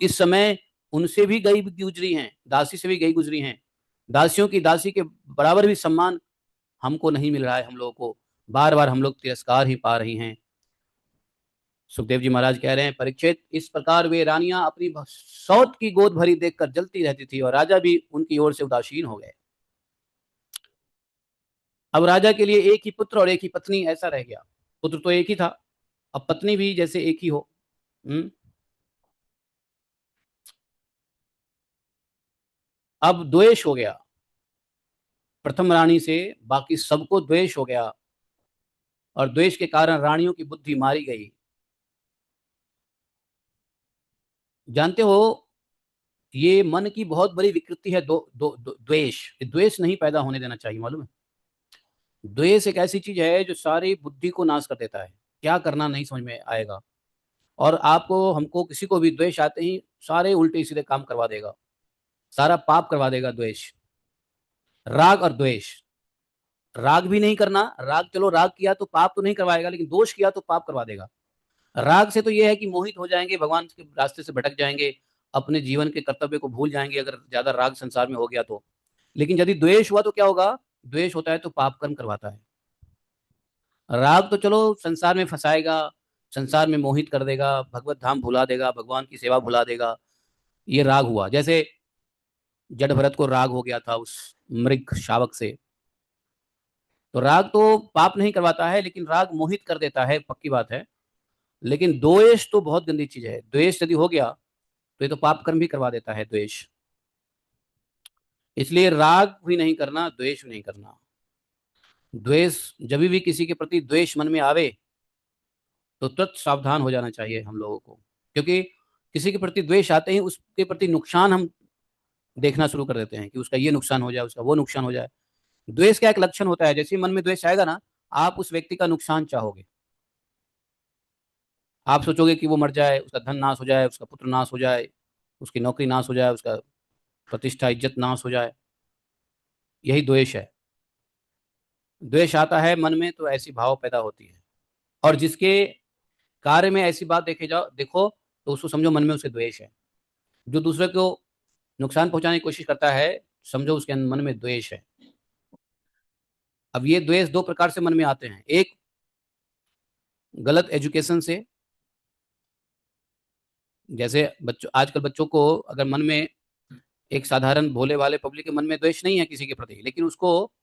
इस समय उनसे भी गई गुजरी हैं, दासी से भी गई गुजरी हैं। दासियों की दासी के बराबर भी सम्मान हमको नहीं मिल रहा है। हम लोगों को बार बार हम लोग तिरस्कार ही पा रही हैं। सुखदेव जी महाराज कह रहे हैं, परीक्षित, इस प्रकार वे रानियां अपनी सौत की गोद भरी देखकर जलती रहती थी और राजा भी उनकी ओर से उदासीन हो गए। अब राजा के लिए एक ही पुत्र और एक ही पत्नी ऐसा रह गया। पुत्र तो एक ही था, अब पत्नी भी जैसे एक ही हो। अब द्वेष हो गया, प्रथम रानी से बाकी सबको द्वेष हो गया और द्वेष के कारण रानियों की बुद्धि मारी गई। जानते हो, ये मन की बहुत बड़ी विकृति है। द्वेष, द्वेष नहीं पैदा होने देना चाहिए, मालूम है। द्वेष एक ऐसी चीज है जो सारी बुद्धि को नाश कर देता है। क्या करना नहीं समझ में आएगा, और आपको हमको किसी को भी द्वेष आते ही सारे उल्टे सीधे काम करवा देगा, सारा पाप करवा देगा द्वेष। राग और द्वेष, राग भी नहीं करना, राग चलो राग किया तो पाप तो नहीं करवाएगा, लेकिन दोष किया तो पाप करवा देगा। राग से तो यह है कि मोहित हो जाएंगे, भगवान के रास्ते से भटक जाएंगे, अपने जीवन के कर्तव्य को भूल जाएंगे अगर ज्यादा राग संसार में हो गया तो। लेकिन यदि द्वेष हुआ तो क्या होगा? द्वेष होता है तो पाप कर्म करवाता है। राग तो चलो संसार में फंसाएगा, संसार में मोहित कर देगा, भगवत धाम भुला देगा, भगवान की सेवा भुला देगा। ये राग हुआ। जैसे जड़ भरत को राग हो गया था उस मृग शावक से। तो राग तो पाप नहीं करवाता है, लेकिन राग मोहित कर देता है, पक्की बात है। लेकिन द्वेष तो बहुत गंदी चीज है। द्वेष यदि हो गया तो ये तो पाप कर्म भी करवा देता है द्वेष। इसलिए राग भी नहीं करना, द्वेष भी नहीं करना। द्वेष, जब भी किसी के प्रति द्वेष मन में आवे तो तुरंत सावधान हो जाना चाहिए हम लोगों को, क्योंकि किसी के प्रति द्वेष आते ही उसके प्रति नुकसान हम देखना शुरू कर देते हैं कि उसका ये नुकसान हो जाए, उसका वो नुकसान हो जाए। द्वेष का एक लक्षण होता है, जैसे ही मन में द्वेष आएगा ना, आप उस व्यक्ति का नुकसान चाहोगे। आप सोचोगे कि वो मर जाए, उसका धन नाश हो जाए, उसका पुत्र नाश हो जाए, उसकी नौकरी नाश हो जाए, उसका प्रतिष्ठा इज्जत नाश हो जाए। यही द्वेष है। द्वेष आता है मन में तो ऐसी भाव पैदा होती है, और जिसके कार्य में ऐसी बात देखे जाओ देखो तो उसको समझो मन में उसे द्वेष है। जो दूसरे को नुकसान पहुंचाने की कोशिश करता है, समझो उसके मन में द्वेष है। अब ये द्वेष दो प्रकार से मन में आते हैं। एक, गलत एजुकेशन से। जैसे बच्चों, आजकल बच्चों को अगर मन में, एक साधारण भोले वाले पब्लिक के मन में द्वेष नहीं है किसी के प्रति, लेकिन उसको